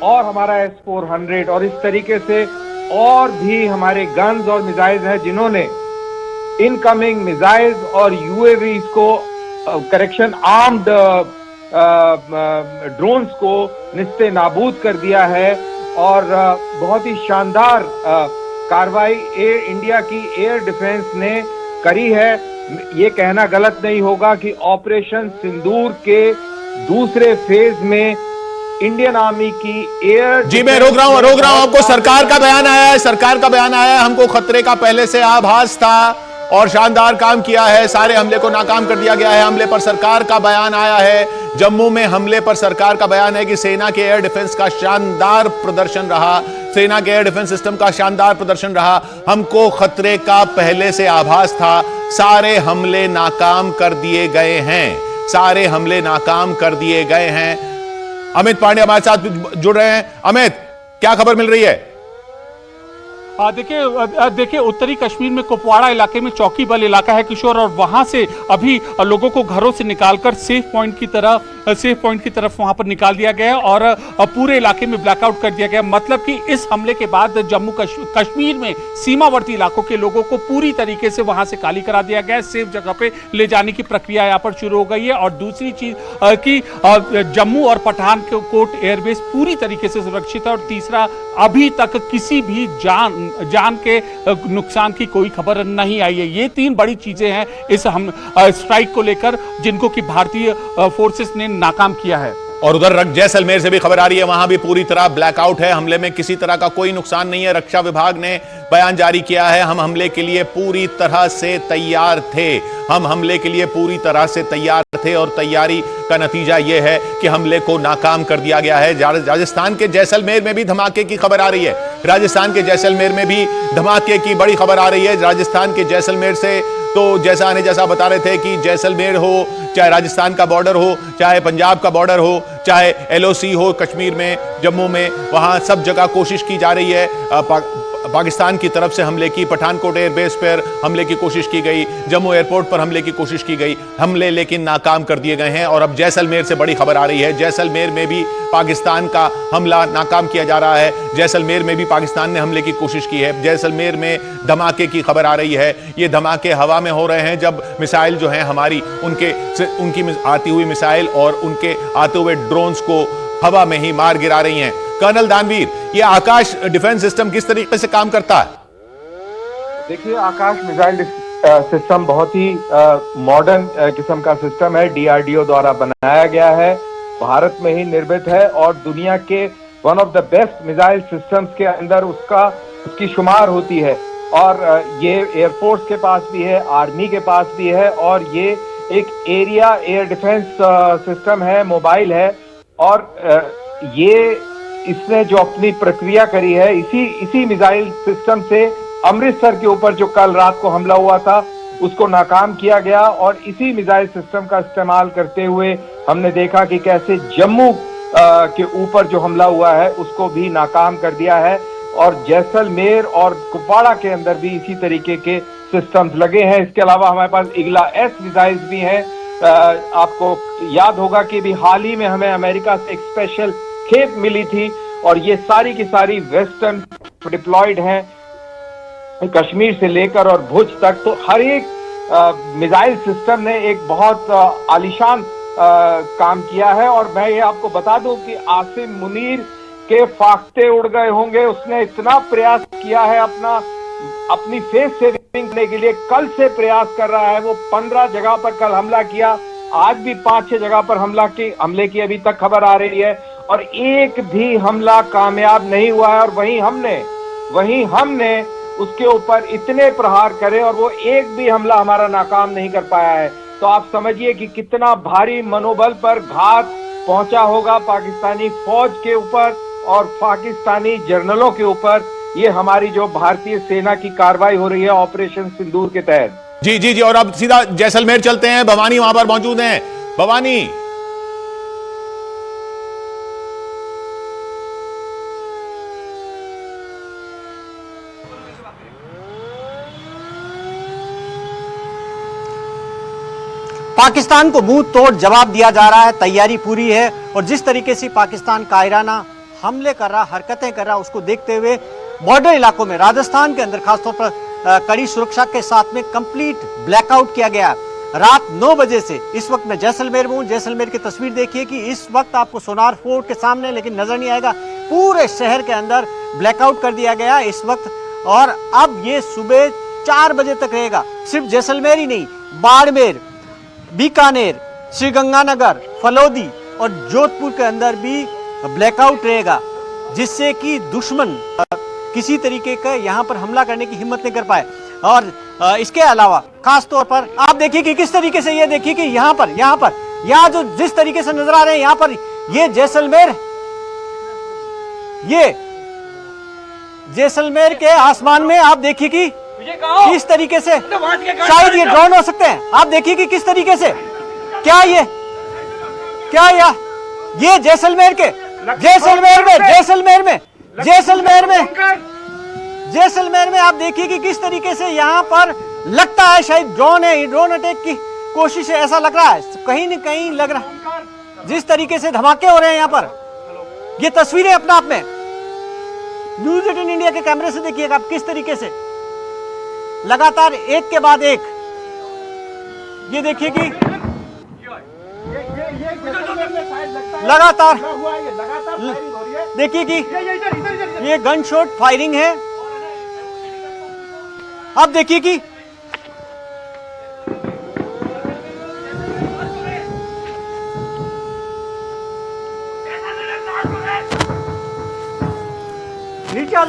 और हमारा S-400 और इस तरीके से और भी हमारे गन्स और मिसाइल्स हैं जिन्होंने इनकमिंग मिसाइल्स और यूएवीज को करेक्शन आर्म्ड ड्रोन्स को निस्ते नाबूद कर दिया है। और बहुत ही शानदार कार्रवाई एयर इंडिया की एयर डिफेंस ने करी है। ये कहना गलत नहीं होगा कि ऑपरेशन सिंदूर के दूसरे फेज में इंडियन आर्मी की एयर जी मैं रोक रहा हूं आपको। सरकार का बयान आया है, हमको खतरे का पहले से आभास था और शानदार काम किया है, सारे हमले को नाकाम कर दिया गया है। हमले पर सरकार का बयान आया है, जम्मू में हमले पर सरकार का बयान है कि सेना के एयर डिफेंस का शानदार प्रदर्शन रहा, सेना के एयर डिफेंस सिस्टम का शानदार प्रदर्शन रहा। हमको खतरे का पहले से आभास था, सारे हमले नाकाम कर दिए गए हैं, सारे हमले नाकाम कर दिए गए हैं। अमित पांडे हमारे साथ जुड़ रहे हैं। अमित, क्या खबर मिल रही है? देखिए उत्तरी कश्मीर में कुपवाड़ा इलाके में चौकी बल इलाका है किशोर, और वहां से अभी लोगों को घरों से निकालकर सेफ पॉइंट की तरफ वहां पर निकाल दिया गया और पूरे इलाके में ब्लैकआउट कर दिया गया। मतलब कि इस हमले के बाद जम्मू कश्मीर में सीमावर्ती इलाकों के लोगों को पूरी तरीके से वहां से खाली करा दिया गया है, सेफ जगह पे ले जाने की प्रक्रिया यहां पर शुरू हो गई है। और दूसरी चीज कि जम्मू और पठानकोट एयरबेस पूरी तरीके से सुरक्षित है। और तीसरा, अभी तक किसी भी जान के नुकसान की कोई खबर नहीं आई है। ये तीन बड़ी चीजें हैं इस स्ट्राइक को लेकर जिनको कि भारतीय फोर्सेस ने नाकाम किया है। और उधर जैसलमेर से भी खबर आ रही है, वहां भी पूरी तरह ब्लैकआउट है, हमले में किसी तरह का कोई नुकसान नहीं है। रक्षा विभाग ने बयान जारी किया है, हम हमले के लिए पूरी तरह से तैयार थे, हम हमले के लिए पूरी तरह से तैयार थे और तैयारी का नतीजा यह है कि हमले को नाकाम कर दिया गया है। राजस्थान के जैसलमेर में भी धमाके की खबर आ रही है, राजस्थान के जैसलमेर में भी धमाके की बड़ी खबर आ रही है। राजस्थान के जैसलमेर से तो जैसा बता रहे थे कि जैसलमेर हो, चाहे राजस्थान का बॉर्डर हो, चाहे पंजाब का बॉर्डर हो, चाहे LOC हो कश्मीर में, जम्मू में, वहां सब जगह कोशिश की जा रही है पाकिस्तान की तरफ से हमले की। पठानकोट एयरबेस पर हमले की कोशिश की गई, जम्मू एयरपोर्ट पर हमले की कोशिश की गई, हमले लेकिन नाकाम कर दिए गए हैं। और अब जैसलमेर से बड़ी खबर आ रही है, जैसलमेर में भी पाकिस्तान का हमला नाकाम किया जा रहा है, जैसलमेर में भी पाकिस्तान ने हमले की कोशिश की है। जैसलमेर में धमाके की खबर आ रही है, ये धमाके हवा में हो रहे हैं जब मिसाइल जो हैं हमारी उनकी आती हुई मिसाइल और उनके आते हुए ड्रोन्स को हवा में ही मार गिरा रही हैं। कर्नल दानवीर, ये आकाश डिफेंस सिस्टम किस तरीके से काम करता है? देखिए, आकाश मिसाइल सिस्टम बहुत ही मॉडर्न किस्म का सिस्टम है, DRDO द्वारा बनाया गया है, भारत में ही निर्मित है और दुनिया के one of the best missile systems के अंदर उसकी शुमार होती है। और ये एयरफोर्स के पास भी है, आर्मी के पास भी है, और ये एक एरिया एयर डिफेंस सिस्टम है, मोबाइल है। और इसने जो अपनी प्रक्रिया करी है, इसी मिसाइल सिस्टम से अमृतसर के ऊपर जो कल रात को हमला हुआ था उसको नाकाम किया गया। और इसी मिसाइल सिस्टम का इस्तेमाल करते हुए हमने देखा कि कैसे जम्मू के ऊपर जो हमला हुआ है उसको भी नाकाम कर दिया है। और जैसलमेर और कुपवाड़ा के अंदर भी इसी तरीके के सिस्टम्स लगे हैं। इसके अलावा हमारे पास इगला S मिसाइल्स भी हैं। आपको याद होगा कि भी हाल ही में हमें अमेरिका से एक स्पेशल खेप मिली थी और ये सारी की सारी वेस्टर्न डिप्लॉयड हैं, कश्मीर से लेकर और भुज तक। तो हर एक मिसाइल सिस्टम ने एक बहुत आलीशान काम किया है। और मैं ये आपको बता दूं कि आसिम मुनीर के फाख्ते उड़ गए होंगे, उसने इतना प्रयास किया है अपनी फेस सेविंग करने के लिए, कल से प्रयास कर रहा है। वो 15 जगह पर कल हमला किया, आज भी 5-6 जगह पर हमले की अभी तक खबर आ रही है और एक भी हमला कामयाब नहीं हुआ है। और वहीं हमने उसके ऊपर इतने प्रहार करे और वो एक भी हमला हमारा नाकाम नहीं कर पाया है। तो आप समझिए कि कितना भारी मनोबल पर घात पहुंचा होगा पाकिस्तानी फौज के ऊपर और पाकिस्तानी जर्नलों के ऊपर। ये हमारी जो भारतीय सेना की कार्रवाई हो रही है ऑपरेशन सिंदूर के तहत। जी। और अब सीधा जैसलमेर चलते हैं, भवानी वहां पर मौजूद हैं। भवानी, पाकिस्तान को मुंह तोड़ जवाब दिया जा रहा है, तैयारी पूरी है। और जिस तरीके से पाकिस्तान कायराना हमले कर रहा, हरकतें कर रहा, उसको देखते हुए बॉर्डर इलाकों में राजस्थान के अंदर खासतौर पर कड़ी सुरक्षा के साथ में कंप्लीट ब्लैकआउट किया गया। रात 9 बजे से इस वक्त मैं जैसलमेर में हूँ। जैसलमेर की तस्वीर देखिए कि इस वक्त आपको सोनार फोर्ट के सामने लेकिन नजर नहीं आएगा, पूरे शहर के अंदर ब्लैकआउट कर दिया गया इस वक्त। और अब ये सुबह 4 बजे तक रहेगा। सिर्फ जैसलमेर ही नहीं, बाड़मेर, बीकानेर, श्रीगंगानगर, फलौदी और जोधपुर के अंदर भी ब्लैकआउट रहेगा, जिससे कि दुश्मन किसी तरीके का यहाँ पर हमला करने की हिम्मत नहीं कर पाए। और इसके अलावा खास तौर पर आप देखिए कि किस तरीके से, ये देखिए कि यहाँ जो जिस तरीके से नजर आ रहे हैं यहाँ पर, ये जैसलमेर के आसमान में आप देखिए कि किस तरीके से, शायद ये ड्रोन हो सकते हैं। आप देखिए कि किस तरीके से, क्या ये जैसलमेर में आप देखिए कि किस तरीके से यहाँ पर लगता है शायद ड्रोन है, ड्रोन अटैक की कोशिश है, ऐसा लग रहा है, कहीं न कहीं लग रहा है। जिस तरीके से धमाके हो रहे हैं यहाँ पर, ये तस्वीरें अपने आप में न्यूज़ 18 इंडिया के कैमरे से देखिएगा आप किस तरीके से लगातार एक के बाद एक, ये देखिए कि लगातार देखिए कि ये गन शॉट फायरिंग है। अब देखिए कि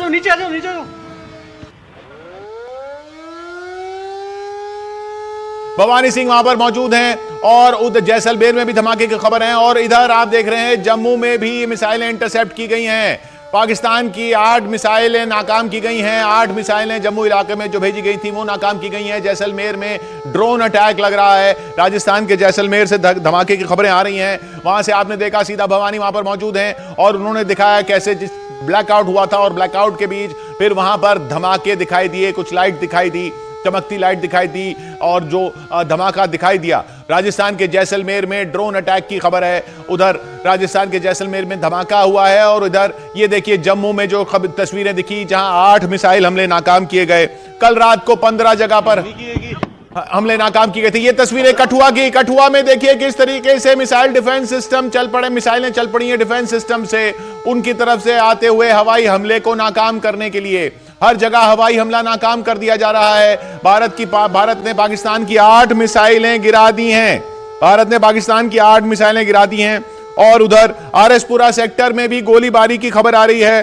नीचे आ जाओ। भवानी सिंह वहां पर मौजूद हैं और उधर जैसलमेर में भी धमाके की खबर है। और इधर आप देख रहे हैं जम्मू में भी मिसाइलें इंटरसेप्ट की गई हैं। पाकिस्तान की 8 मिसाइलें नाकाम की गई हैं। 8 मिसाइलें जम्मू इलाके में जो भेजी गई थी वो नाकाम की गई हैं। जैसलमेर में ड्रोन अटैक लग रहा है। राजस्थान के जैसलमेर से धमाके की खबरें आ रही हैं। वहां से आपने देखा सीधा भवानी वहां पर मौजूद हैं और उन्होंने दिखाया कैसे जिस ब्लैकआउट हुआ था और ब्लैकआउट के बीच फिर वहां पर धमाके दिखाई दिए, कुछ लाइट दिखाई दी, चमकती लाइट दिखाई दी और जो धमाका दिखाई दिया। राजस्थान के जैसलमेर में ड्रोन अटैक की खबर है। उधर राजस्थान के जैसलमेर में धमाका हुआ है और इधर ये देखिए जम्मू में जो तस्वीरें दिखी जहां 8 मिसाइल हमले नाकाम किए गए। कल रात को 15 जगह पर हमले नाकाम किए गए थे। ये तस्वीरें कठुआ की, कठुआ में देखिए किस तरीके से मिसाइल डिफेंस सिस्टम चल पड़े, मिसाइलें चल पड़ी हैं डिफेंस सिस्टम से उनकी तरफ से आते हुए हवाई हमले को नाकाम करने के लिए। हर जगह हवाई हमला नाकाम कर दिया जा रहा है। भारत ने पाकिस्तान की 8 मिसाइलें गिरा दी हैं। भारत ने पाकिस्तान की 8 मिसाइलें गिरा दी हैं। और उधर आरएसपुरा सेक्टर में भी गोलीबारी की खबर आ रही है।